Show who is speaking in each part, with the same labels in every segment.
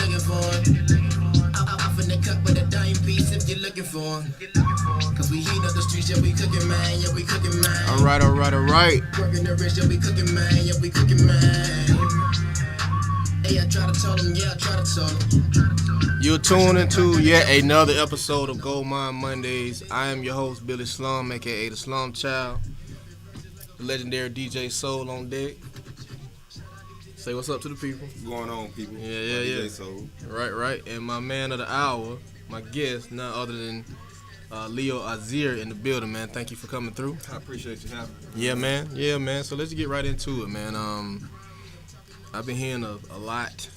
Speaker 1: looking for off in the cup with a dime piece if you're looking for cause we heat up the streets, yeah, we cooking, man, yeah, we cooking, man.
Speaker 2: All right.
Speaker 1: Working the wrist, yeah, we cooking, man, yeah, we cooking, man. Hey, I try to tell them, yeah, I try to tell them.
Speaker 2: You're tuned into yet another episode of Goldmine Mondays. I am your host, Billie Slum, aka the Slum Child. The legendary DJ Soul on deck. Say what's up to the people.
Speaker 3: What's going on, people?
Speaker 2: Yeah.
Speaker 3: DJ Soul.
Speaker 2: Right. And my man of the hour, my guest, none other than Leo Azir in the building, man. Thank you for coming through.
Speaker 3: I appreciate you having me.
Speaker 2: Yeah, man. So let's get right into it, man. I've been hearing a lot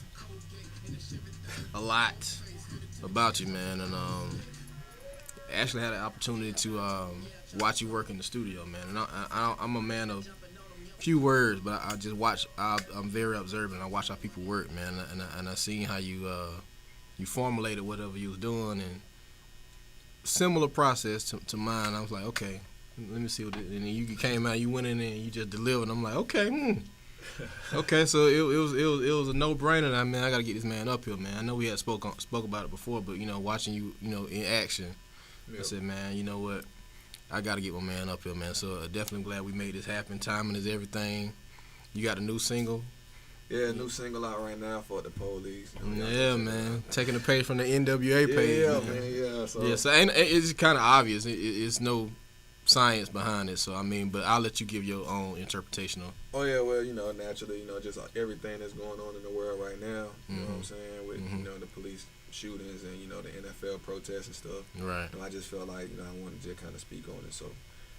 Speaker 2: about you, man, and actually had an opportunity to watch you work in the studio, man. And I'm a man of few words, but I just watch. I'm very observant. I watch how people work, man, and I seen how you formulated whatever you was doing, and similar process to mine. I was like, okay, let me see what. And then you came out, you went in there, and you just delivered. I'm like, okay. Okay, so it was a no-brainer. I mean, I gotta get this man up here, man. I know we had spoke about it before, but watching you, in action, I said, man, you know what? I gotta get my man up here, man. So definitely glad we made this happen. Timing is everything. You got a new single?
Speaker 3: Yeah, new single out right now for the police.
Speaker 2: Yeah, man. Taking the page from the NWA page.
Speaker 3: Yeah, man.
Speaker 2: So it's kind of obvious. It's no science behind it, so I mean, but I'll let you give your own interpretation of.
Speaker 3: Oh yeah, well, naturally, just everything that's going on in the world right now. You know what I'm saying, with the police shootings and the NFL protests and stuff.
Speaker 2: Right.
Speaker 3: I just felt like I wanted to just kind of speak on it, so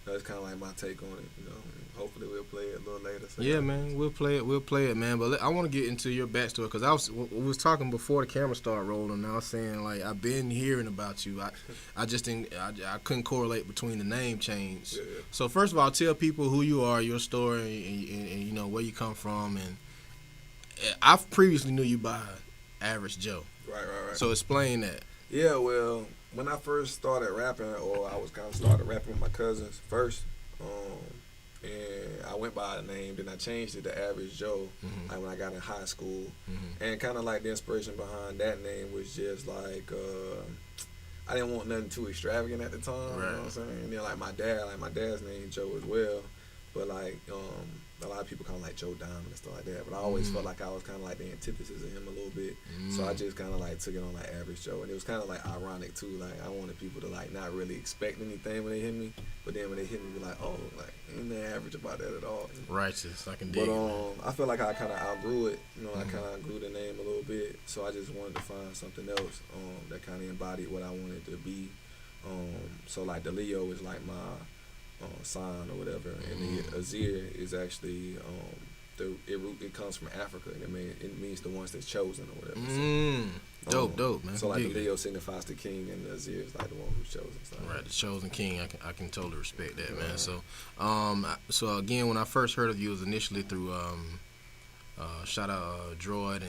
Speaker 3: that's kind of like my take on it. And hopefully we'll play it a little later. So
Speaker 2: yeah, man, we'll play it, man. But I want to get into your backstory because we was talking before the camera started rolling. And I was saying like I've been hearing about you. I just think I couldn't correlate between the name change.
Speaker 3: Yeah.
Speaker 2: So first of all, tell people who you are, your story, and where you come from. And I previously knew you by Average Joe.
Speaker 3: Right.
Speaker 2: So explain that.
Speaker 3: Yeah, well, when I first started rapping, or I was kind of started rapping with my cousins first, and I went by a name, then I changed it to Average Joe, like when I got in high school, and kind of like the inspiration behind that name was just like, I didn't want nothing too extravagant at the time,
Speaker 2: right.
Speaker 3: You know what I'm saying? And then like my dad's name Joe as well, but like, a lot of people kind of like Joe Diamond and stuff like that, but I always felt like I was kind of like the antithesis of him a little bit, so I just kind of like took it on like Average Joe, and it was kind of like ironic too, like I wanted people to like not really expect anything when they hit me, but then when they hit me, be like, oh, like ain't nothing average about that at all.
Speaker 2: Righteous, I can dig it.
Speaker 3: But I feel like I kind of outgrew it, I kind of outgrew the name a little bit, so I just wanted to find something else that kind of embodied what I wanted to be. So like the Leo is like my sign or whatever, and the Azir is actually it comes from Africa, and it means the ones that's chosen or whatever.
Speaker 2: Dope, man.
Speaker 3: So like the Leo signifies the king, and the Azir is like the one who's chosen. So.
Speaker 2: Right, the chosen king. I can totally respect that, man. So, so again, when I first heard of you, it was initially through shout out Droid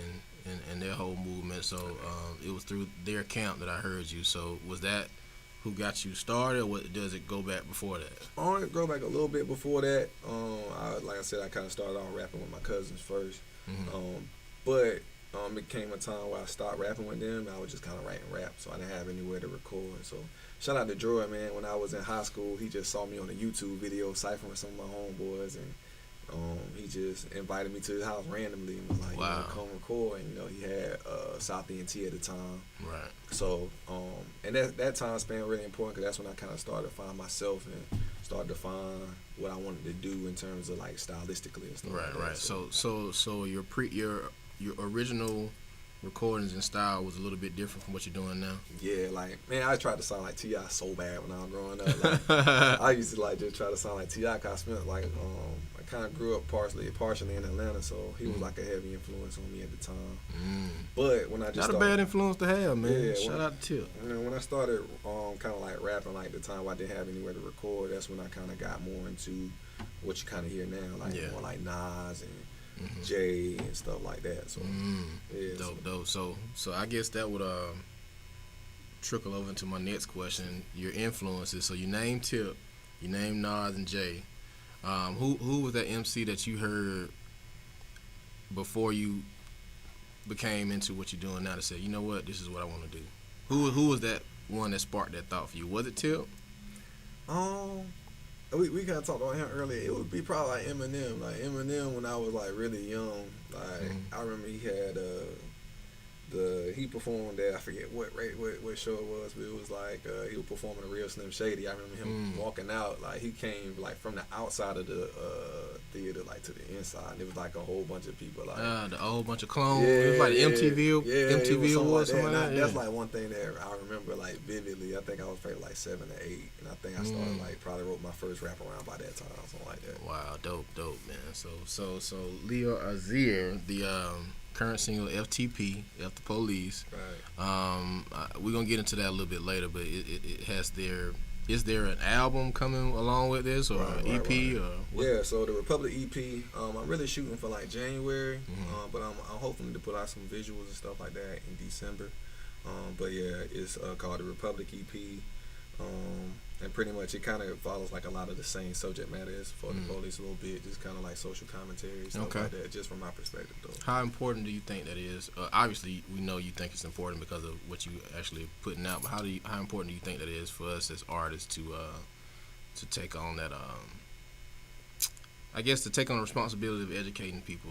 Speaker 2: and their whole movement. So it was through their camp that I heard you. So was that who got you started, or what, does it go back before that?
Speaker 3: I want to go back a little bit before that. Like I said, I kind of started off rapping with my cousins first. But it came a time where I stopped rapping with them. I was just kind of writing rap, so I didn't have anywhere to record. So shout out to Droid, man. When I was in high school, he just saw me on a YouTube video ciphering some of my homeboys, and he just invited me to his house randomly and was like,
Speaker 2: wow.
Speaker 3: Come record. And he had South ENT at the time.
Speaker 2: Right. So,
Speaker 3: and that time span really important, because that's when I kind of started to find myself and started to find what I wanted to do in terms of like stylistically and stuff.
Speaker 2: Right. So your original recordings and style was a little bit different from what you're doing now.
Speaker 3: Yeah, like, man, I tried to sound like T.I. so bad when I was growing up. Like, I used to like just try to sound like T.I. because I spent like I kind of grew up partially in Atlanta, so he was like a heavy influence on me at the time. But when I just
Speaker 2: not a bad influence to have, man.
Speaker 3: Yeah,
Speaker 2: shout out to Tip.
Speaker 3: When I started kind of like rapping, like the time I didn't have anywhere to record, that's when I kind of got more into what you kind of hear now, like more like Nas and Jay and stuff like that. So
Speaker 2: dope. So I guess that would trickle over into my next question. Your influences. So you named Tip, you named Nas and Jay. Who was that MC that you heard before you became into what you're doing now to say, you know what, this is what I want to do? Who was that one that sparked that thought for you? Was it Tip?
Speaker 3: We kind of talked on him earlier. It would be probably like Eminem. Like Eminem, when I was like really young, like I remember he had he performed at, I forget what show it was, but it was like he was performing a Real Slim Shady. I remember him walking out, like he came like from the outside of the theater like to the inside, and it was like a whole bunch of people like
Speaker 2: the whole bunch of clones. It was like MTV Awards, something like that.
Speaker 3: That's like one thing that I remember like vividly. I think I was probably like 7 or 8, and I think I started like probably wrote my first rap around by that time, something like that.
Speaker 2: Wow, dope, man. So Leo Azir, the current single FTP, F the Police.
Speaker 3: Right.
Speaker 2: We're gonna get into that a little bit later, but it has is there an album coming along with this, or an EP,
Speaker 3: right.
Speaker 2: or what?
Speaker 3: Yeah, so the Republic EP, I'm really shooting for like January, but I'm hoping to put out some visuals and stuff like that in December. But yeah, it's called the Republic EP, and pretty much it kind of follows like a lot of the same subject matter as for the police a little bit, just kind of like social commentary, stuff like that, just from my perspective though.
Speaker 2: How important do you think that is? Obviously, we know you think it's important because of what you actually putting out, but how important do you think that is for us as artists to take on that? I guess to take on the responsibility of educating people,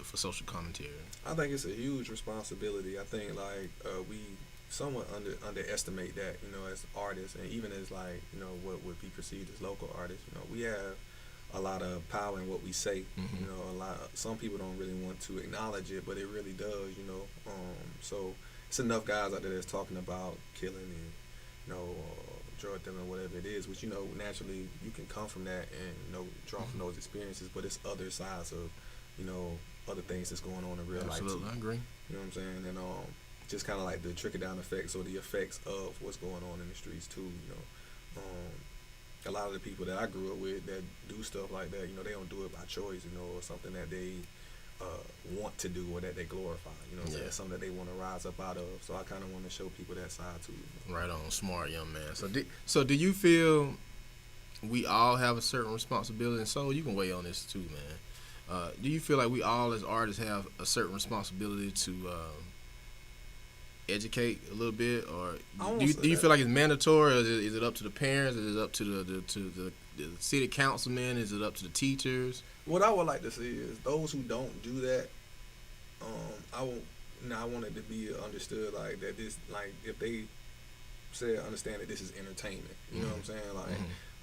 Speaker 2: for social commentary. I
Speaker 3: think it's a huge responsibility. I think like we somewhat underestimate that, as artists, and even as like, what would be perceived as local artists. We have a lot of power in what we say. Some people don't really want to acknowledge it, but it really does. So it's enough guys out there that's talking about killing and drug dealing, whatever it is, which naturally you can come from that and draw from those experiences, but it's other sides of other things that's going on in real life too.
Speaker 2: Absolutely, I agree.
Speaker 3: You know what I'm saying? And just kind of like the trickle down effects or the effects of what's going on in the streets too. A lot of the people that I grew up with that do stuff like that, they don't do it by choice, or something that they want to do or that they glorify. It's something that they want to rise up out of. So I kind of want to show people that side too.
Speaker 2: Right on, smart young man. So do you feel we all have a certain responsibility? And so you can weigh on this too, man. Do you feel like we all as artists have a certain responsibility to educate a little bit, or do you feel like it's mandatory, or is it up to the parents? Is it up to the city councilmen? Is it up to the teachers?
Speaker 3: What I would like to see is those who don't do that. I want it to be understood like that. This, like, if they understand that this is entertainment, you know what I'm saying? Like,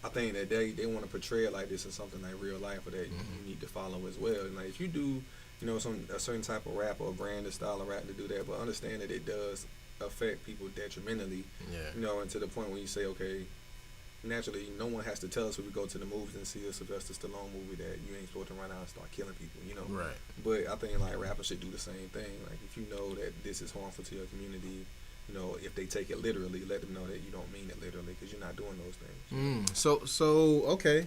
Speaker 3: I think that they want to portray it like this is something like real life, or that you need to follow as well. And like, if you do, a certain type of rap or brand or style of rap to do that, but understand that it does affect people detrimentally. And to the point where you say, okay, naturally, no one has to tell us when we go to the movies and see a Sylvester Stallone movie that you ain't supposed to run out and start killing people,
Speaker 2: Right.
Speaker 3: But I think like rappers should do the same thing. Like, if you know that this is harmful to your community, if they take it literally, let them know that you don't mean it literally, because you're not doing those things.
Speaker 2: So okay,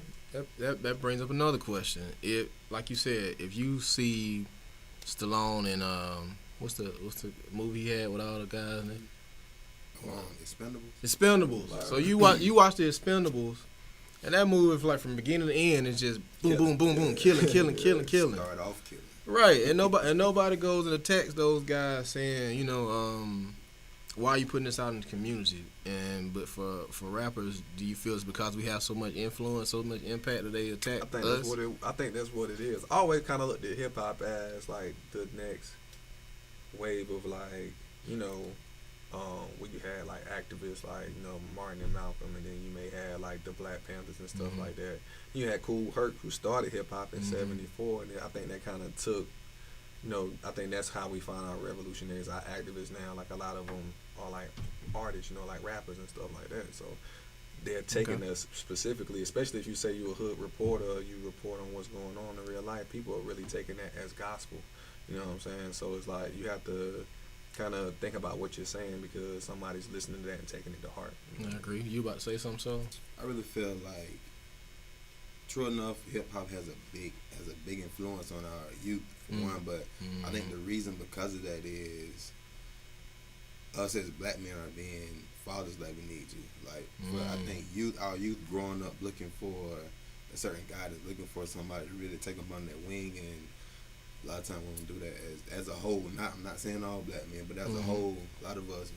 Speaker 2: that brings up another question. If, like you said, if you see Stallone in what's the movie he had with all the guys in it? Expendables.
Speaker 3: Right.
Speaker 2: So you watch the Expendables, and that movie, like from beginning to end, is just boom, boom, boom, boom, killing.
Speaker 4: Start off killing.
Speaker 2: Right, and nobody goes and attacks those guys saying, why are you putting this out in the community? But for rappers, do you feel it's because we have so much influence, so much impact that they attack us?
Speaker 3: I think that's what it is. I always kind of looked at hip hop as like the next wave of like, where you had like activists like Martin and Malcolm, and then you may have like the Black Panthers and stuff like that. You had Kool Herc, who started hip hop in '74, and then I think that kind of took. I think that's how we find our revolutionaries, our activists now. Like, a lot of them are like artists, like rappers and stuff like that. So they're taking us specifically, especially if you say you're a hood reporter, or you report on what's going on in real life. People are really taking that as gospel. You know what I'm saying? So it's like you have to kind of think about what you're saying, because somebody's listening to that and taking it to heart.
Speaker 2: I agree. You about to say something, so?
Speaker 4: I really feel like, true enough, hip hop has a big influence on our youth for one, but I think the reason because of that is us as black men are being fathers like we need to. Like, I think our youth growing up looking for a certain guy, that's looking for somebody to really take them under their wing and a lot of times we don't do that as a whole. I'm not saying all black men, but as a whole, a lot of us,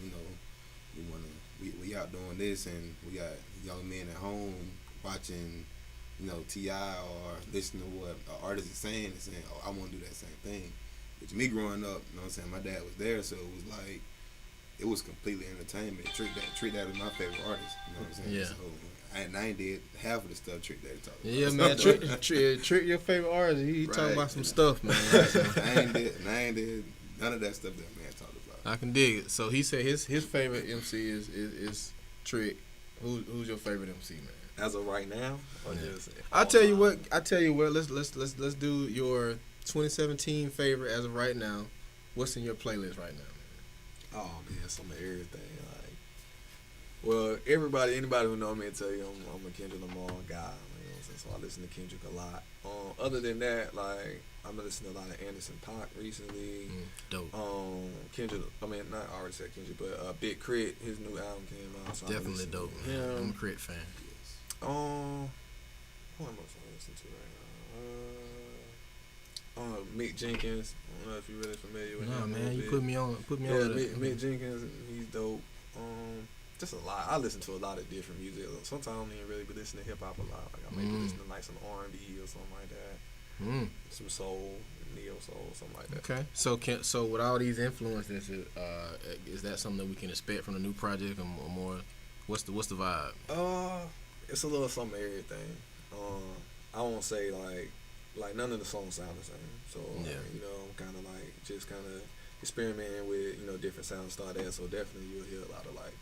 Speaker 4: we out doing this, and we got young men at home watching, T.I. or listening to what an artist is saying and saying, oh, I want to do that same thing. Which me growing up, my dad was there, so it was like, it was completely entertainment. Trick Daddy was my favorite artist. You know what I'm saying?
Speaker 2: Yeah.
Speaker 4: So I ain't did half of the stuff Trick Daddy talked about.
Speaker 2: Yeah, man. Trick your favorite artist. He talking about some stuff, man.
Speaker 4: I ain't did none of that stuff that man talked about.
Speaker 2: I can dig it. So he said his favorite MC is Trick. Who's your favorite MC, man?
Speaker 3: As of right now, or just
Speaker 2: I tell you what. Let's do your 2017 favorite as of right now. What's in your playlist right now, man?
Speaker 3: Oh man, some of everything. Like, well, anybody who know me will tell you I'm a Kendrick Lamar guy. You know what I'm saying? So I listen to Kendrick a lot. Other than that, like, I'm listening to a lot of Anderson .Paak recently.
Speaker 2: Dope.
Speaker 3: Kendrick. I mean, not I already said Kendrick, but Big Crit. His new album came out. So
Speaker 2: Definitely dope, man.
Speaker 3: Yeah.
Speaker 2: I'm a Crit fan.
Speaker 3: What am I listening to right now? Mick Jenkins. I don't know if you're really familiar with him.
Speaker 2: Nah, man, you put me on.
Speaker 3: Mick Jenkins, he's dope. Just a lot. I listen to a lot of different music. Sometimes I don't even really be listening to hip hop a lot. Like I may be listening to like some R&B or something like that. Some soul, neo soul, something like that.
Speaker 2: Okay. So with all these influences, is that something that we can expect from the new project or more? What's the vibe?
Speaker 3: It's a little something of everything. I won't say like none of the songs sound the same. So
Speaker 2: yeah.
Speaker 3: I'm kind of like just kind of experimenting with different sounds. Start that. So definitely you'll hear a lot of like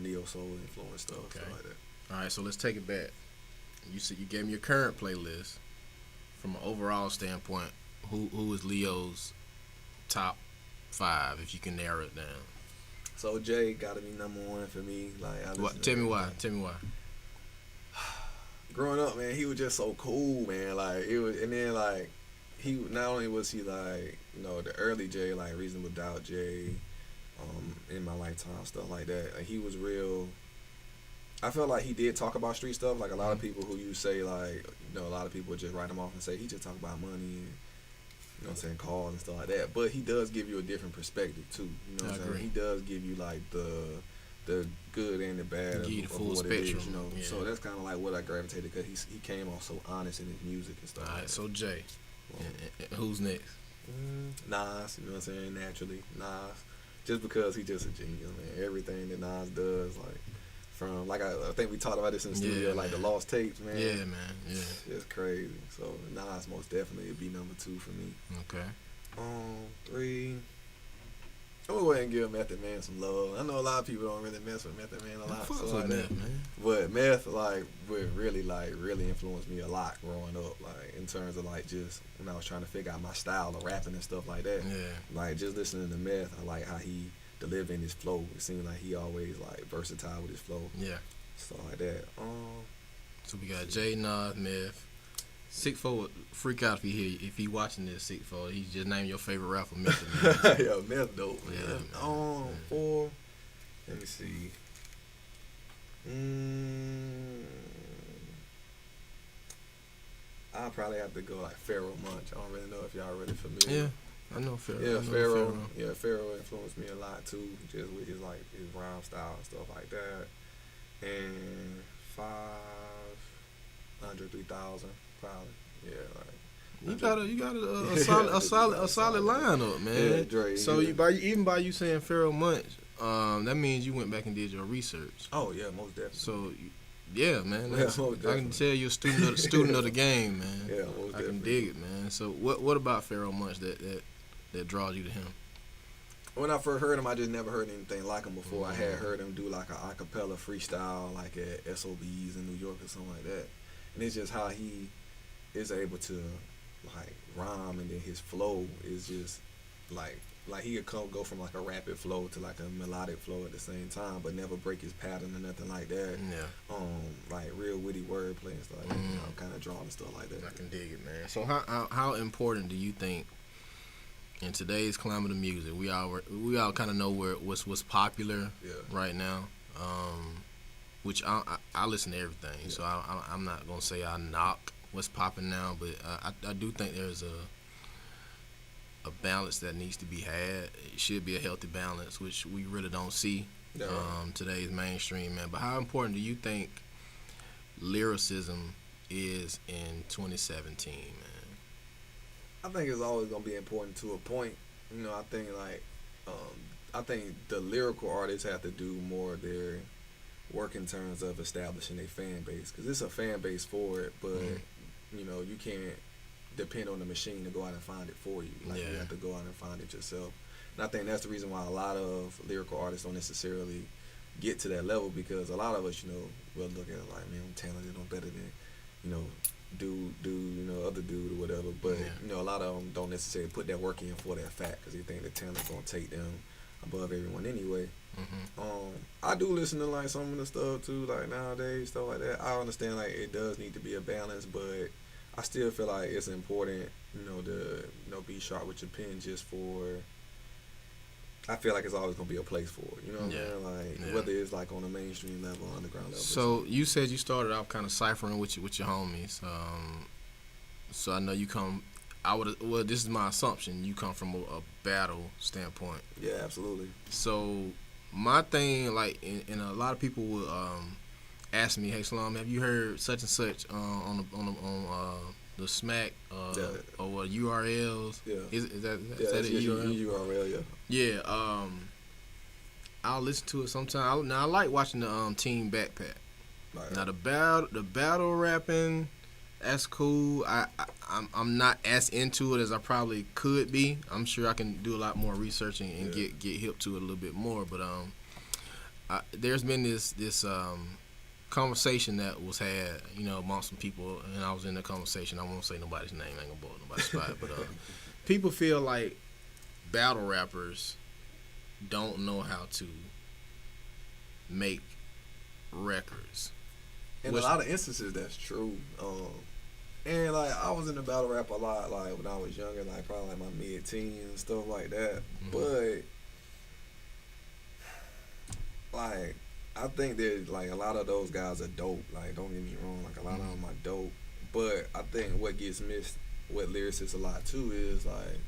Speaker 3: neo soul influence stuff.
Speaker 2: Okay.
Speaker 3: Stuff like that.
Speaker 2: All right. So let's take it back. You said you gave me your current playlist. From an overall standpoint, who is Leo's top 5 if you can narrow it down?
Speaker 3: So Jay got to be number 1 for me. Like,
Speaker 2: Tell me why.
Speaker 3: Growing up, man, he was just so cool, man. Like it was, and then like he not only was he like the early Jay, like Reasonable Doubt Jay, In My Lifetime, stuff like that. Like, he was real. I felt like he did talk about street stuff. Like a lot of people who you say like a lot of people just write him off and say he just talk about money and cars and stuff like that. But he does give you a different perspective too. You know what I'm saying? He does give you like the good and the bad of
Speaker 2: full
Speaker 3: what
Speaker 2: spectrum,
Speaker 3: it is,
Speaker 2: Yeah.
Speaker 3: So that's kind of like what I gravitated because he came off so honest in his music and stuff.
Speaker 2: All right,
Speaker 3: like
Speaker 2: so Jay, who's next?
Speaker 3: Nas, you know what I'm saying? Naturally, Nas, just because he just a genius, man. Everything that Nas does, like from like I think we talked about this in the studio, like
Speaker 2: man.
Speaker 3: the Lost Tapes, man.
Speaker 2: Yeah, man. Yeah,
Speaker 3: it's crazy. So Nas most definitely would be number 2 for me.
Speaker 2: Okay.
Speaker 3: 3. I'm gonna go ahead and give Method Man some love. I know a lot of people don't really mess with Method Man a lot.
Speaker 2: Fuck
Speaker 3: So
Speaker 2: with
Speaker 3: like
Speaker 2: Meth, man.
Speaker 3: But Meth would really influenced me a lot growing up. Like in terms of like just when I was trying to figure out my style of rapping and stuff like that.
Speaker 2: Yeah.
Speaker 3: Like just listening to Meth, I like how he delivering his flow. It seemed like he always like versatile with his flow.
Speaker 2: Yeah.
Speaker 3: Stuff like that.
Speaker 2: So we got Jay, Nas, Meth. 6'4" would freak out if he watching this 6'4". He just named your favorite rapper, Method Man.
Speaker 3: Yeah, Meth dope, man.
Speaker 2: Yeah, man.
Speaker 3: 4. Let me see. I'll probably have to go like Pharaoh Munch. I don't really know if y'all really familiar.
Speaker 2: Yeah, I know Pharaoh.
Speaker 3: Yeah, Pharaoh. Yeah, Pharaoh influenced me a lot too, just with his rhyme style and stuff like that. And 500, 3,000 probably. Yeah, like.
Speaker 2: You got a solid lineup, man.
Speaker 3: Yeah, Dre.
Speaker 2: So even by you saying Pharaoh Munch, that means you went back and did your research.
Speaker 3: Oh yeah, most definitely.
Speaker 2: So, yeah, man.
Speaker 3: Yeah,
Speaker 2: I can tell you're a student of the game, man.
Speaker 3: Yeah, most
Speaker 2: I can
Speaker 3: definitely.
Speaker 2: dig it, man. So what about Pharaoh Munch that draws you to him?
Speaker 3: When I first heard him, I just never heard anything like him before. I had heard him do like an acapella freestyle, like at SOBs in New York or something like that. And it's just how he is able to like rhyme, and then his flow is just like he could go from like a rapid flow to like a melodic flow at the same time, but never break his pattern or nothing like that.
Speaker 2: Yeah.
Speaker 3: Like real witty wordplay and stuff like that. I'm kind of drawing stuff like that.
Speaker 2: I can dig it, man. So how important do you think in today's climate of music, we all kind of know what's popular right now, which I listen to everything, so I'm not gonna say I knock what's popping now, but I do think there's a balance that needs to be had. It should be a healthy balance, which we really don't see today's mainstream, man. But how important do you think lyricism is in 2017, man?
Speaker 3: I think it's always gonna be important to a point. You know, I think I think the lyrical artists have to do more of their work in terms of establishing a fan base, because it's a fan base for it, but you know, you can't depend on the machine to go out and find it for you. Like, you have to go out and find it yourself. And I think that's the reason why a lot of lyrical artists don't necessarily get to that level, because a lot of us, you know, will look at it like, man, I'm talented, I'm better than, you know, other dude or whatever. But you know, a lot of them don't necessarily put that work in for that fact, because they think the talent's gonna take them above everyone anyway. I do listen to like some of the stuff too, like nowadays, stuff like that. I understand like it does need to be a balance, but I still feel like it's important, you know, to be sharp with your pen, just for. I feel like it's always gonna be a place for it. You know what I mean? Like whether it's like on a mainstream level or underground level.
Speaker 2: So you said you started out kind of ciphering with your homies. So I know you come. Well, this is my assumption. You come from a battle standpoint.
Speaker 3: Yeah, absolutely.
Speaker 2: So my thing, like, and a lot of people will ask me, "Hey, Slum, have you heard such and such on the Smack or URLs?"
Speaker 3: Yeah.
Speaker 2: Is that
Speaker 3: a URL?
Speaker 2: Yeah. I'll listen to it sometime. Now I like watching the Team Backpack.
Speaker 3: Right.
Speaker 2: Now the battle rapping, that's cool. I'm not as into it as I probably could be. I'm sure I can do a lot more researching and get hip to it a little bit more. But there's been this conversation that was had, you know, amongst some people, and I was in the conversation. I won't say nobody's name. I ain't gonna blow nobody's spot. But people feel like battle rappers don't know how to make records.
Speaker 3: In a lot of instances, that's true. And like, I was in the battle rap a lot, like when I was younger, like probably like my mid-teens and stuff like that. But like, I think that like a lot of those guys are dope. Like, don't get me wrong, like a lot of them are dope. But I think what gets missed with lyricists a lot too is like,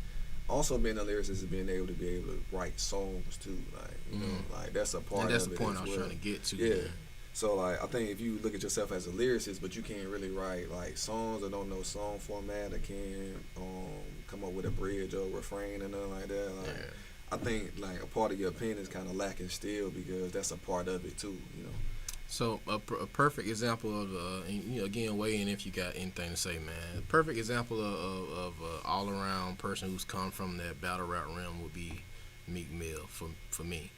Speaker 3: also being a lyricist is being able to write songs too. Like, you know, like that's a part of it.
Speaker 2: And that's the point I was trying to get to.
Speaker 3: Yeah. So like, I think if you look at yourself as a lyricist, but you can't really write like songs or don't know song format or can't come up with a bridge or refrain or nothing like that. Like, I think like a part of your pen is kind of lacking still, because that's a part of it too. You know.
Speaker 2: So a perfect example of, you know, again, weigh in if you got anything to say, man. A perfect example of all around person who's come from that battle rap realm would be Meek Mill for me.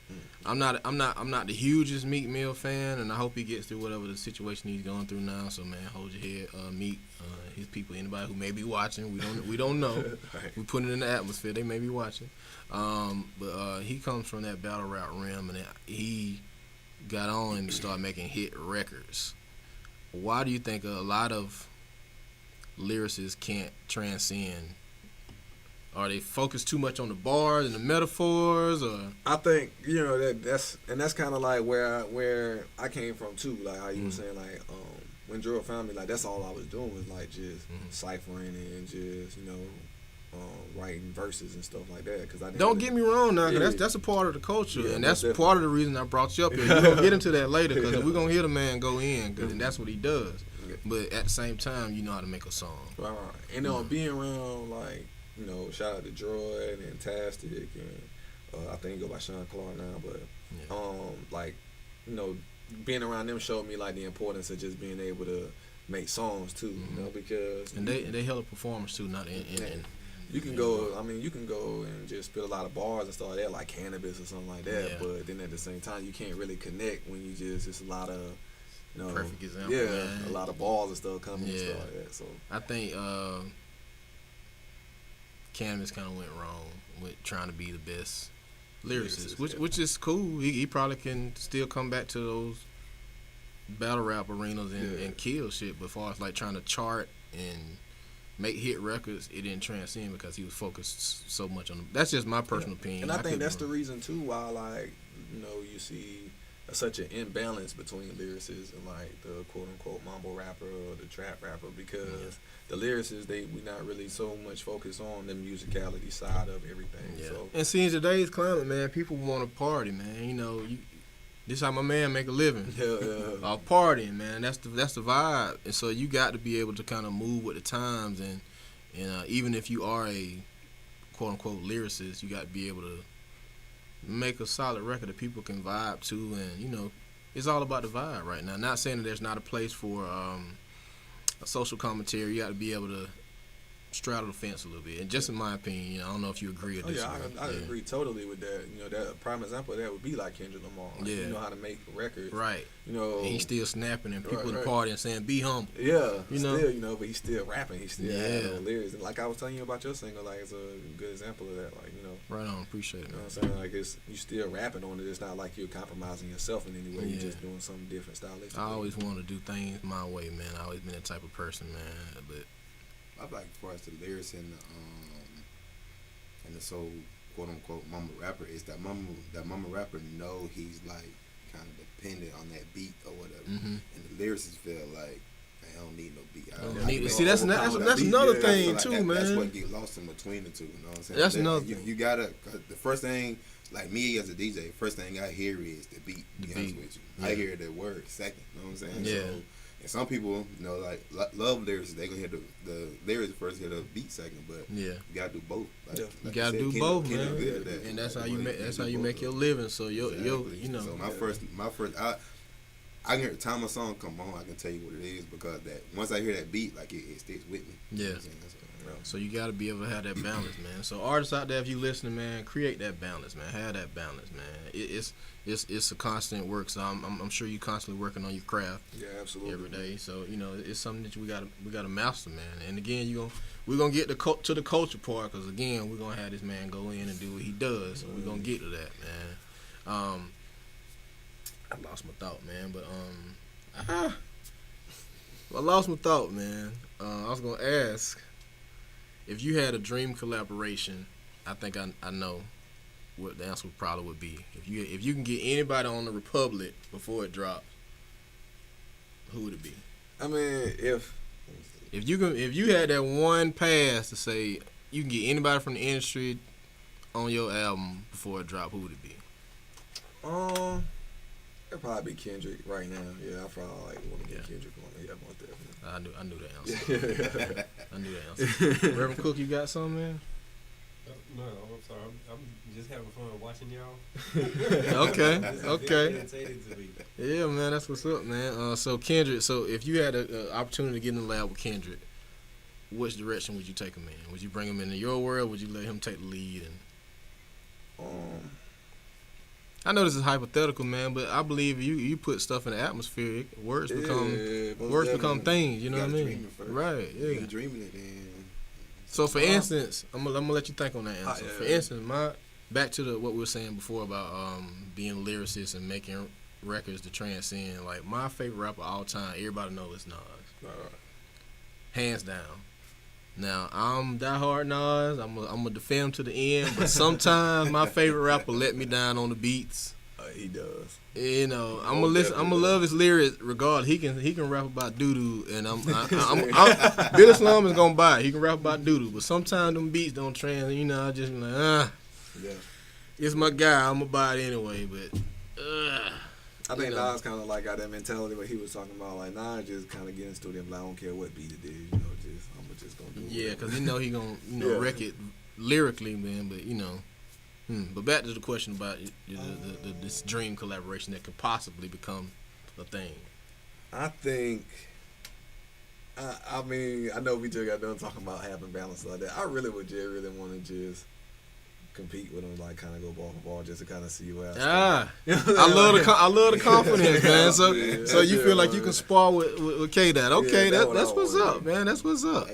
Speaker 2: I'm not the hugest Meek Mill fan, and I hope he gets through whatever the situation he's going through now. So man, hold your head, Meek, his people, anybody who may be watching, we don't know. Right. We put it in the atmosphere. They may be watching, but he comes from that battle rap realm, and he got on and started making hit records. Why do you think a lot of lyricists can't transcend? Are they focused too much on the bars and the metaphors, or?
Speaker 3: I think, you know, that's kind of like where I came from too. Like how you were saying, like when Drill found me, like that's all I was doing was like just ciphering and just, you know, writing verses and stuff like that. Cause I didn't
Speaker 2: Don't get me wrong now, that's a part of the culture, and that's
Speaker 3: definitely
Speaker 2: part of the reason I brought you up here. We're gonna get into that later, because we're gonna hear the man go in, and that's what he does. But at the same time, you know how to make a song. Right.
Speaker 3: And being around, like, you know, shout out to Droid and Tastic, and I think he go by Sean Clark now, but like, you know, being around them showed me like the importance of just being able to make songs too, you know, because
Speaker 2: they hella performers too, not in
Speaker 3: you can go, I mean, you can go and just spit a lot of bars and stuff like that, like Cannabis or something like that, but then at the same time, you can't really connect when you it's a lot of, you know,
Speaker 2: perfect example,
Speaker 3: man. A lot of balls and stuff coming and stuff like that. So
Speaker 2: I think Cannabis kind of went wrong with trying to be the best lyricist, which is cool. He probably can still come back to those battle rap arenas and kill shit, but as far as like trying to chart and make hit records, it didn't transcend because he was focused so much on them. That's just my personal opinion.
Speaker 3: And I think that's the reason too why, like, you know, you see such an imbalance between lyricists and like the quote unquote mumble rapper or the trap rapper, because the lyricists we not really so much focused on the musicality side of everything.
Speaker 2: Yeah.
Speaker 3: So
Speaker 2: And see, in today's climate, man, people want to party, man. You know, this how my man make a living. Partying, man. That's the vibe. And so you got to be able to kind of move with the times, and even if you are a quote unquote lyricist, you got to be able to make a solid record that people can vibe to, and you know, it's all about the vibe right now. Not saying that there's not a place for a social commentary. You got to be able to straddle the fence a little bit. And just in my opinion, you know, I don't know if you agree or disagree.
Speaker 3: I agree totally with that. You know, that a prime example of that would be like Kendrick Lamar. Like, you know how to make records,
Speaker 2: right?
Speaker 3: You know,
Speaker 2: and he's still snapping, and people in the party and saying, "Be humble."
Speaker 3: Yeah,
Speaker 2: you
Speaker 3: still,
Speaker 2: know,
Speaker 3: but he's still rapping. He still has lyrics. And like I was telling you about your single, like it's a good example of that. Like, you know,
Speaker 2: right on. Appreciate it.
Speaker 3: You know what I'm saying? Like you still rapping on it. It's not like you're compromising yourself in any way. You're just doing something different stylistically.
Speaker 2: I always want to do things my way, man. I always been that type of person, man. But
Speaker 4: I like, as far as the lyrics and the soul quote unquote mumble rapper, is that mumble rapper know he's like kind of dependent on that beat or whatever, and the lyricists feel like, I don't need no beat.
Speaker 2: See, that's another thing too, man.
Speaker 4: That's what get lost in between the two. You know what I'm saying?
Speaker 2: That's another thing.
Speaker 4: You gotta, the first thing, like me as a DJ, first thing I hear is the beat. To be honest with you, I hear the word second. You know what I'm saying?
Speaker 2: Yeah.
Speaker 4: So, and some people, you know, like love lyrics, they gonna hear the lyrics first, hear the beat second, but you gotta do both. Like
Speaker 2: you gotta do both, man. And that's how you make your living. So you know.
Speaker 4: So my first, I can hear the time a song come on, I can tell you what it is, because that once I hear that beat, like it sticks with me.
Speaker 2: Yeah.
Speaker 4: You know
Speaker 2: so you got to be able to have that balance, man. So artists out there, if you listening, man, create that balance, man. Have that balance, man. It's a constant work. So I'm sure you constantly working on your craft.
Speaker 3: Yeah, absolutely.
Speaker 2: Every day. So you know, it's something that we gotta master, man. And again, we're gonna get to the culture part, because again, we're gonna have this man go in and do what he does. So we're gonna get to that, man. I lost my thought, man. But I lost my thought, man. I was gonna ask, if you had a dream collaboration, I think I know what the answer probably would be. If you can get anybody on the Republic before it drops, who would it be?
Speaker 3: I mean, if
Speaker 2: you had that one pass to say you can get anybody from the industry on your album before it drops, who would it be?
Speaker 3: It'd probably be Kendrick right now. Yeah, I probably want to get Kendrick on it. Yeah, most definitely.
Speaker 2: I knew the answer. I knew the answer. Reverend Cook, you got something, man?
Speaker 5: No, I'm sorry. I'm just having fun watching y'all.
Speaker 2: Okay. Yeah, man, that's what's up, man. So Kendrick, if you had an opportunity to get in the lab with Kendrick, which direction would you take him in? Would you bring him into your world? Would you let him take the lead? And I know this is hypothetical, man, but I believe you put stuff in the atmosphere, words become things. You know what I mean? Right. Yeah.
Speaker 4: You dreaming it in.
Speaker 2: So for instance, I'm gonna let you think on that answer. For instance, back to what we were saying before about being a lyricist and making records to transcend. Like, my favorite rapper of all time, everybody knows it's Nas. Hands down. Now, I'm diehard Nas. I'm gonna defend him to the end, but sometimes my favorite rapper let me down on the beats.
Speaker 3: He does.
Speaker 2: You know, I'm gonna love his lyrics regardless. He can rap about doo-doo, and Billie Slum is gonna buy it. He can rap about doo-doo, but sometimes them beats don't trans. You know, I just be like, it's my guy. I'm gonna buy it anyway. But
Speaker 3: I think Nas kind of like got that mentality where he was talking about, like, Nas just kind of get in the studio and like, I don't care what beat it is, you know, I'm just gonna do it.
Speaker 2: Yeah, because he gonna wreck it lyrically, man. But you know. But back to the question about this dream collaboration that could possibly become a thing.
Speaker 3: I think, I mean, I know we just got done talking about having balance like that. I really would really want to just compete with him, like kind of go ball for ball, just to kind of see what else.
Speaker 2: I love the confidence, man. So you feel like you can spar with K-Dot. Okay, that's what's up, man. That's what's up.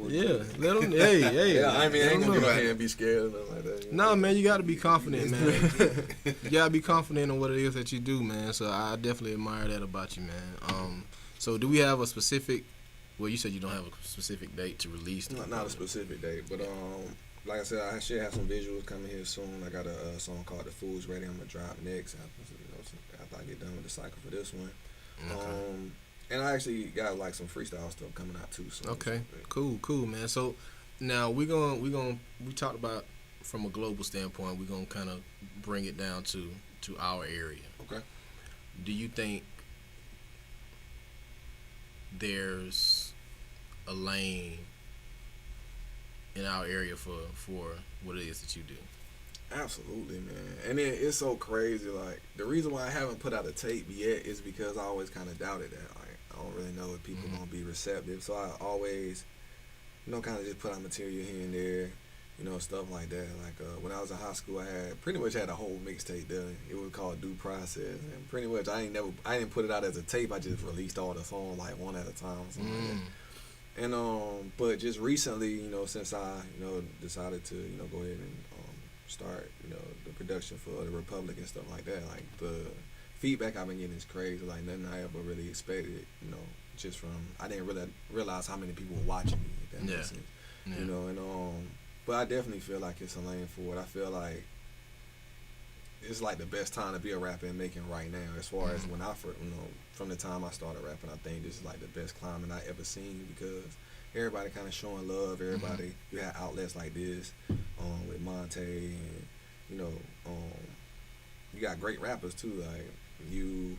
Speaker 2: Yeah, let them. Hey.
Speaker 3: Yeah, I mean, I ain't gonna get my hand and be scared or nothing like that.
Speaker 2: Nah, man, you got to be confident, man. You got to be confident in what it is that you do, man. So I definitely admire that about you, man. So do we have a specific? Well, you said you don't have a specific date to release.
Speaker 3: Not a specific date, but like I said, I should have some visuals coming here soon. I got a song called "The Fool's Ready." I'm gonna drop next after I get done with the cycle for this one.
Speaker 2: Okay.
Speaker 3: And I actually got like some freestyle stuff coming out too. So
Speaker 2: Okay, cool, man. So now we talked about from a global standpoint. We're gonna kind of bring it down to our area.
Speaker 3: Okay.
Speaker 2: Do you think there's a lane in our area for what it is that you do?
Speaker 3: Absolutely, man. And it's so crazy. Like, the reason why I haven't put out a tape yet is because I always kind of doubted that. Like, I don't really know if people gonna be receptive. So I always, kind of just put out material here and there, stuff like that. Like, when I was in high school, I pretty much had a whole mixtape done. It was called Due Process. And pretty much I didn't put it out as a tape. I just released all the songs like one at a time or something like that. And but just recently, since I decided to go ahead and start the production for the Republic and stuff like that, like the feedback I've been getting is crazy. Like nothing I ever really expected. Just from I didn't really realize how many people were watching me. If that makes sense.
Speaker 2: Yeah.
Speaker 3: But I definitely feel like it's a lane for it. I feel like it's like the best time to be a rapper and making right now. As far as when I first, from the time I started rapping, I think this is like the best climbing I ever seen because everybody kind of showing love. Everybody, you have outlets like this, with Monte, and you got great rappers too, like you,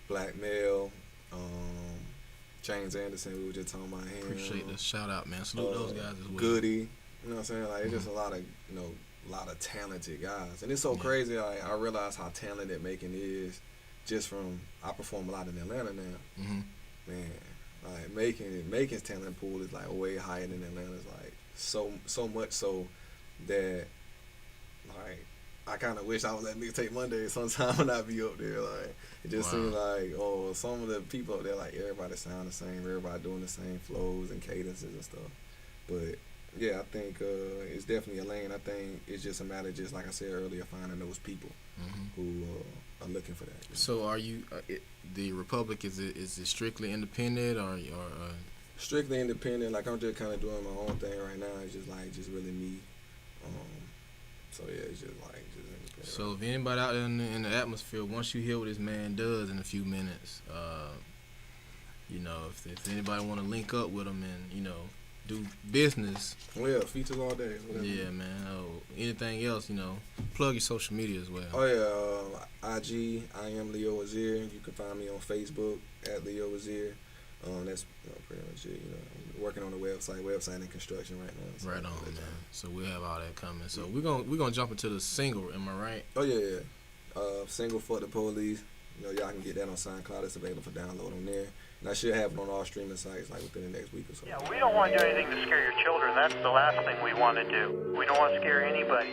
Speaker 3: Black Male, James Anderson. We were just talking about him.
Speaker 2: Appreciate the shout out, man. Salute those guys as well.
Speaker 3: Goody, you know what I'm saying? Like it's just a lot of talented guys, and it's so crazy. Like I realize how talented making is, just from I perform a lot in Atlanta now. Man, like Macon's talent pool is like way higher than Atlanta's. Like so much so that like I kind of wish I was at Mixtape Mondays sometime when I be up there. Like it just seems like some of the people up there, like everybody sound the same, everybody doing the same flows and cadences and stuff. But yeah, I think it's definitely a lane. I think it's just a matter, just like I said earlier, finding those people who are looking for that.
Speaker 2: So, are you the Republic? Is it strictly independent or
Speaker 3: strictly independent? Like I'm just kind of doing my own thing right now. It's just really me. So yeah, it's just independent.
Speaker 2: So if anybody out there in the atmosphere, once you hear what this man does in a few minutes, if anybody want to link up with him and do business.
Speaker 3: Well, yeah, features all day. Whatever.
Speaker 2: Yeah, man. Anything else, plug your social media as well.
Speaker 3: Oh yeah, IG. I am Leo Azir. You can find me on Facebook at Leo Azir. That's pretty much it. I'm working on the website in construction right now. So
Speaker 2: right on, man. So we'll have all that coming. So we're gonna jump into the single. Am I right?
Speaker 3: Oh yeah. Single "Fuck the Police." Y'all can get that on SoundCloud. It's available for download on there. And I should have it on all streaming sites like within the next week or so.
Speaker 6: Yeah, we don't want to do anything to scare your children. That's the last thing we want to do. We don't want to scare anybody.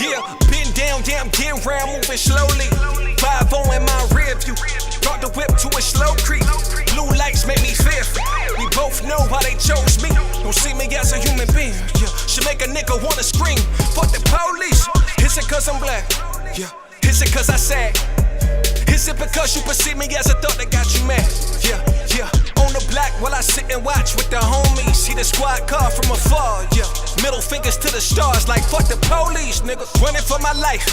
Speaker 7: Yeah, been down, I'm getting round, moving slowly. 5-0 in my rear view. Brought the whip to a slow creep. Blue lights make me fearful. We both know why they chose me. Don't see me as a human being. Yeah, should make a nigga wanna scream. Fuck the police. Is it cause I'm black? Yeah. Is it cause I sad? Is it because you perceive me as a thought that got you mad? Yeah. On the block while I sit and watch with the homies. See the squad car from afar, yeah. Middle fingers to the stars like fuck the police, nigga. Running for my life,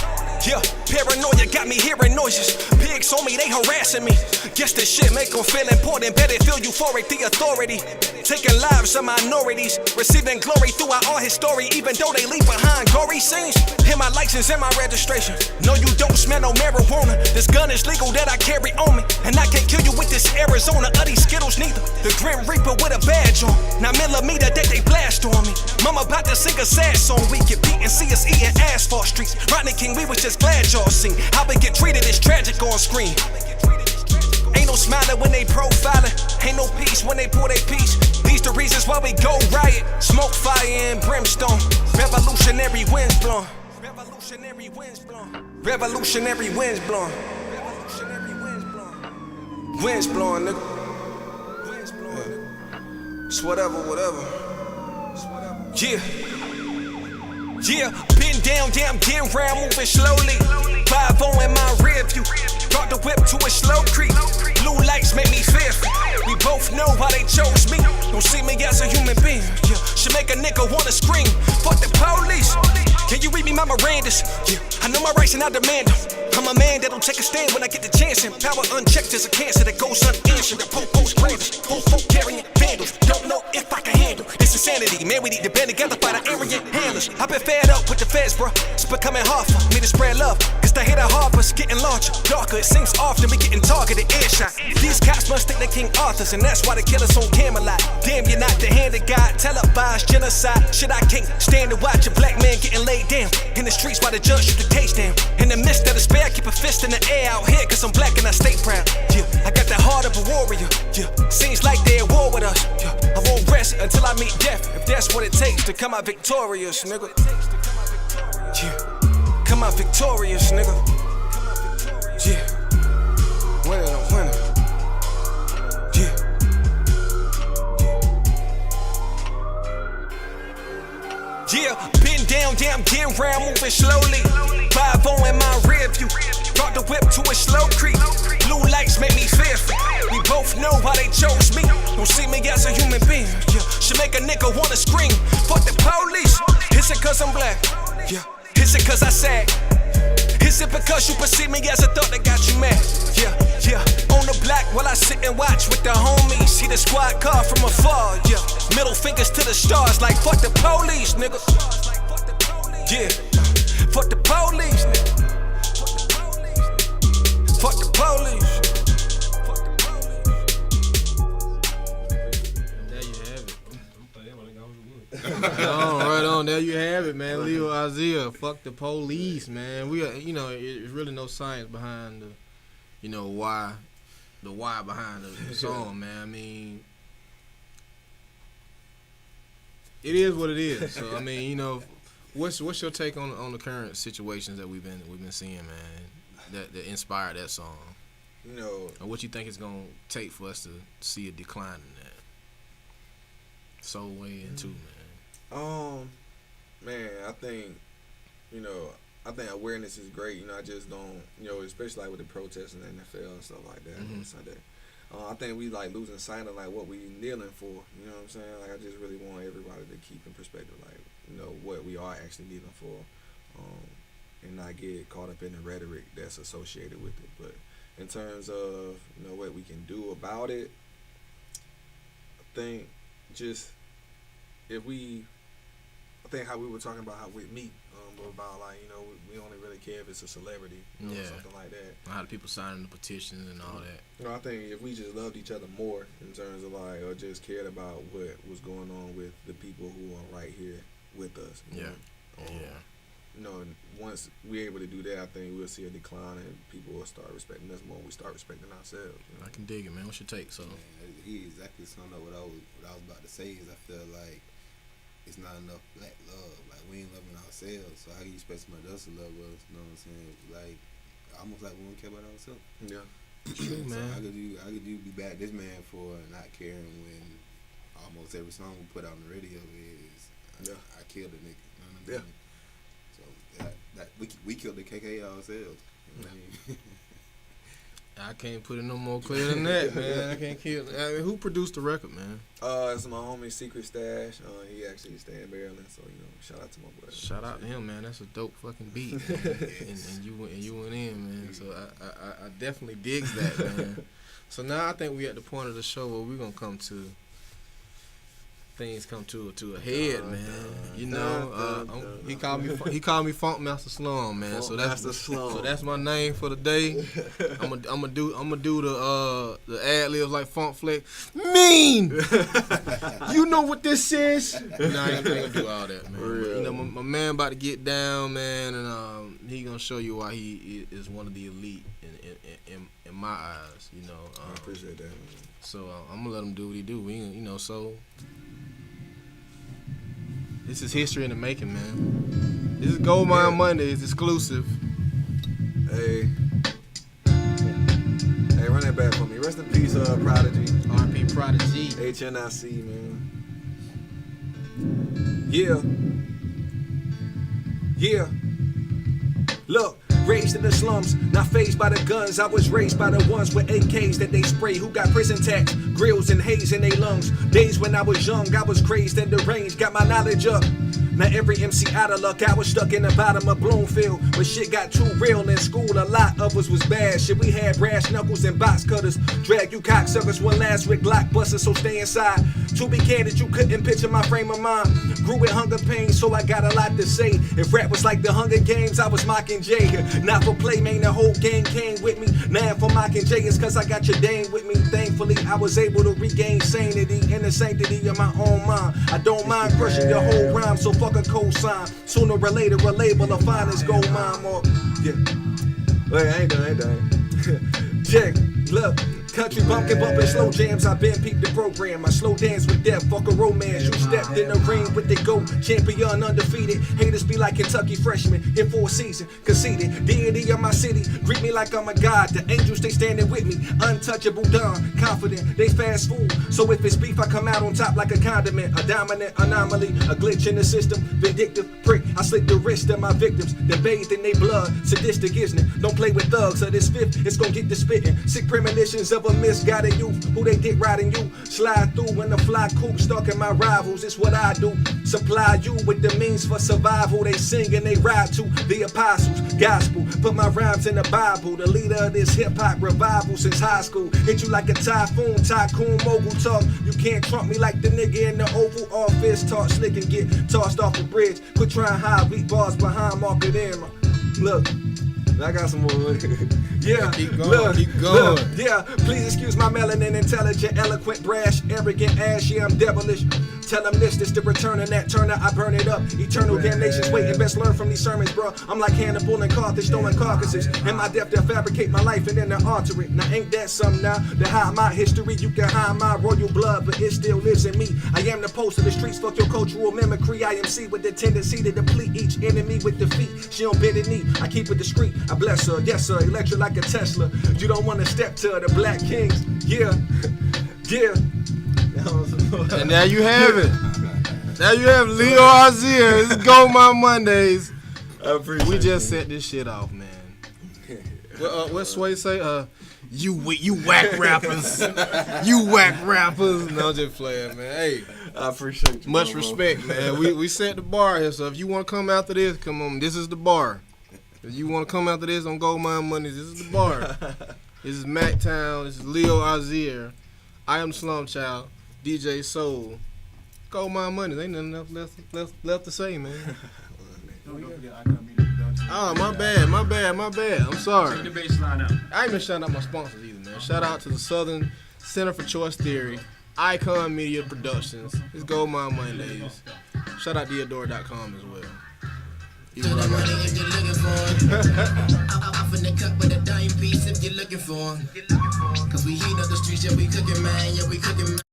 Speaker 7: yeah. Paranoia got me hearing noises. Pigs on me, they harassing me. Guess this shit make them feel important. Better feel euphoric, the authority. Taking lives of minorities. Receiving glory throughout all his story. Even though they leave behind gory scenes. Hear my license and my registration. No, you don't smell no marijuana. This gun is legal that I carry on me. And I can't kill you with this Arizona or these Skittles neither. The Grim Reaper with a badge on. Now millimeter that they blast on me. Mama about to sing a sad song. We get beat and see us eating asphalt streets. Rodney King, we was just glad y'all seen. How we get treated is tragic on screen. Ain't no smiling when they profiling. Ain't no peace when they pull their piece. These the reasons why we go riot. Smoke, fire, and brimstone. Revolutionary winds blowing. Revolutionary winds blowing. Revolutionary winds blowing. Revolutionary winds blowing. Winds blowing, nigga. Winds blowing, nigga. It's whatever. Yeah. Yeah, been down, damn, getting round, moving slowly. 5-0 in my rear view. Brought the whip to a slow creep. Blue lights make me fearful. We both know why they chose me. Don't see me as a human being. Yeah, should make a nigga wanna scream. Fuck the police. Can you read me my Mirandas? Yeah, I know my rights and I demand them. I'm a man that'll take a stand when I get the chance. And power unchecked is a cancer that goes unanswered. The post graders, both folk carrying vandals. Don't know if I can handle this insanity. Man, we need to band together, fight our arrogant handlers. I've been fed up with the feds, bro. It's becoming hard for me to spread love. Cause the hate of harpers getting larger, darker. It seems often we getting targeted, earshot. These cops must think they King Arthur's, and that's why they kill us on camera lot. Damn, you're not the hand of God. Televised genocide. Shit, I can't stand to watch a black man getting laid down in the streets while the judge shoot the case down. In the midst of despair, I keep a fist in the air out here, cause I'm black and I stay proud. Yeah, I got the heart of a warrior. Yeah, seems like they're at war with us. Yeah, I won't rest until I meet death, if that's what it takes to come out victorious, nigga. Yeah, come out victorious, nigga. Yeah, winning, I'm winning. Yeah. Yeah, been down, damn, getting round, moving slowly. 5-0 in my rear view. Brought the whip to a slow creep. Blue lights make me fearful. We both know why they chose me. Don't see me as a human being. Yeah, should make a nigga wanna scream. Fuck the police. Is it cause I'm black? Yeah. Is it cause I sag? Is it because you perceive me as a thought that got you mad? Yeah, yeah. On the block while I sit and watch with the homies. See the squad car from afar. Yeah, middle fingers to the stars like fuck the police, nigga. Yeah, fuck the police, nigga. Fuck the police.
Speaker 2: There you have it.
Speaker 5: I'm playing when I go to wood.
Speaker 2: Right on. There you have it, man. Leo Azir, fuck the police, man. We are, it's really no science behind the, why behind the song, man. I mean, it is what it is. So I mean, what's your take on the current situations that we've been seeing, man, that inspired that song? And what you think it's gonna take for us to see a decline in that? So way into, man.
Speaker 3: Man, I think awareness is great. I just don't, especially like with the protests in the NFL and stuff like that on Sunday. I think we like losing sight of like what we kneeling for. You know what I'm saying? Like I just really want everybody to keep in perspective, like what we are actually kneeling for, and not get caught up in the rhetoric that's associated with it. But in terms of what we can do about it, I think just I think how we were talking about how with Meek, about like we only really care if it's a celebrity, or something like that.
Speaker 2: How do people signing the petitions and all that?
Speaker 3: I think if we just loved each other more in terms of like, or just cared about what was going on with the people who are right here with us. Once we're able to do that, I think we'll see a decline and people will start respecting us more. We start respecting ourselves.
Speaker 2: I can dig it, man. What's your take? So
Speaker 4: he exactly summed up what I was about to say. Is I feel like it's not enough black love. Like we ain't loving ourselves. So how can you expect somebody else to love us? You know what I'm saying? Like almost like we don't care about ourselves.
Speaker 3: Yeah.
Speaker 2: True, man.
Speaker 4: So how could you be bad at this man for not caring when almost every song we put out on the radio is I killed a nigga. You know what I mean? So that we killed the KK ourselves. You know what I mean?
Speaker 2: I can't put it no more clear than that, man. I can't kill. I mean, who produced the record, man?
Speaker 3: It's my homie Secret Stash. He actually stay in Maryland, so shout out to my boy.
Speaker 2: Shout out to him, man. That's a dope fucking beat, man. and you went in, man. So I definitely digs that, man. So now I think we at the point of the show where we're gonna come to things come to a head, man. He called me Funk Master Slum, man. So that's my name for the day. I'm gonna do the ad libs like Funk Flex. Mean. You know what this is? Nah, I ain't gonna do all that, man. But, my man about to get down, man, and he gonna show you why he is one of the elite in my eyes.
Speaker 3: I appreciate that, man.
Speaker 2: So I'm gonna let him do what he do. So. This is history in the making, man. This is Goldmine Mondays exclusive.
Speaker 3: Hey, run that back for me. Rest in peace, Prodigy.
Speaker 2: R.P. Prodigy.
Speaker 3: HNIC, man. Yeah.
Speaker 8: Yeah. Look, raised in the slums, not fazed by the guns. I was raised by the ones with AKs that they spray, who got prison tax, grills and haze in their lungs. Days when I was young, I was crazed and deranged, got my knowledge up. Now every MC out of luck, I was stuck in the bottom of Bloomfield. But shit got too real in school, a lot of us was bad. Shit, we had brass knuckles and box cutters. Drag you cocksuckers, one last with Glock busters, so stay inside. To be candid, you couldn't picture my frame of mind. Grew with hunger pain, so I got a lot to say. If rap was like the Hunger Games, I was mocking Jay. Not for play, man, the whole gang came with me. Now for mocking Jay, it's cause I got your dame with me. Thankfully, I was able to regain sanity in the sanctity of my own mind. I don't mind crushing your whole rhyme, so fuck a cosign. Sooner or later, a label of finest gold mine or yeah. Wait, I ain't done. Check, look. Country bumpkin, bumping slow jams. I been peeped the program. I slow dance with death, fuck a romance. You stepped in the ring with the GOAT, champion undefeated. Haters be like Kentucky freshmen, here for a season, conceited. Deity of my city, greet me like I'm a god. The angels, they standing with me, untouchable, done, confident. They fast food, so if it's beef, I come out on top like a condiment. A dominant anomaly, a glitch in the system. Vindictive prick, I slit the wrist of my victims, then bathed in their blood. Sadistic, isn't it? Don't play with thugs, or this fifth, it's gonna get the spitting. Sick premonitions of a misguided youth, who they dick riding you. Slide through in the fly coupe, stalking my rivals, it's what I do. Supply you with the means for survival. They sing and they ride to the apostles, gospel. Put my rhymes in the Bible, the leader of this hip-hop revival since high school. Hit you like a typhoon, tycoon, mogul talk. You can't trump me like the nigga in the Oval Office. Talk slick and get tossed off the bridge. Quit trying high beat bars behind market in. Look, I got some more. Yeah,
Speaker 2: keep going,
Speaker 8: look,
Speaker 2: keep going.
Speaker 8: Look, yeah, please excuse my melanin, intelligent, eloquent, brash, arrogant ass. Yeah, I'm devilish. Tell them this the return of that turner. I burn it up. Eternal damnation's waiting. Best learn from these sermons, bro. I'm like Hannibal and Carthage, throwing carcasses. In my death, they'll fabricate my life and then they'll alter it. Now, ain't that something now? To hide my history, you can hide my royal blood, but it still lives in me. I am the pulse of the streets. Fuck your cultural mimicry. I am C with the tendency to deplete each enemy with defeat. She don't bend a knee. I keep it discreet. I bless her. Yes, sir. Electric like a Tesla. You don't want to step to the Black Kings. Yeah. Yeah.
Speaker 2: And there you have it. There you have Leo Azir. It's Goldmine Mondays.
Speaker 3: I appreciate
Speaker 2: We just set this shit off, man. What Sway say? You whack rappers. You whack rappers. No, just playing, man. Hey,
Speaker 3: I appreciate you.
Speaker 2: much
Speaker 3: bro.
Speaker 2: respect, man. We set the bar here, so if you want to come after this, come on. This is the bar. If you want to come after this on Goldmine Mondays, this is the bar. This is Mactown. This is Leo Azir. I am Slum Child. DJ Soul. Goldmine Mondays. Ain't nothing else left to say, man. Oh, my bad. I'm sorry.
Speaker 9: Take the baseline out.
Speaker 2: I ain't been shouting out my sponsors either, man. Shout out to the Southern Center for Choice Theory, Icon Media Productions. It's Goldmine Mondays. Shout out Deodora.com as well.
Speaker 1: To the money if you're looking for it. Off in the cup with a dime piece if you're looking for it. Cause we heat up the streets, yeah, we cooking, man, yeah, we cooking, man.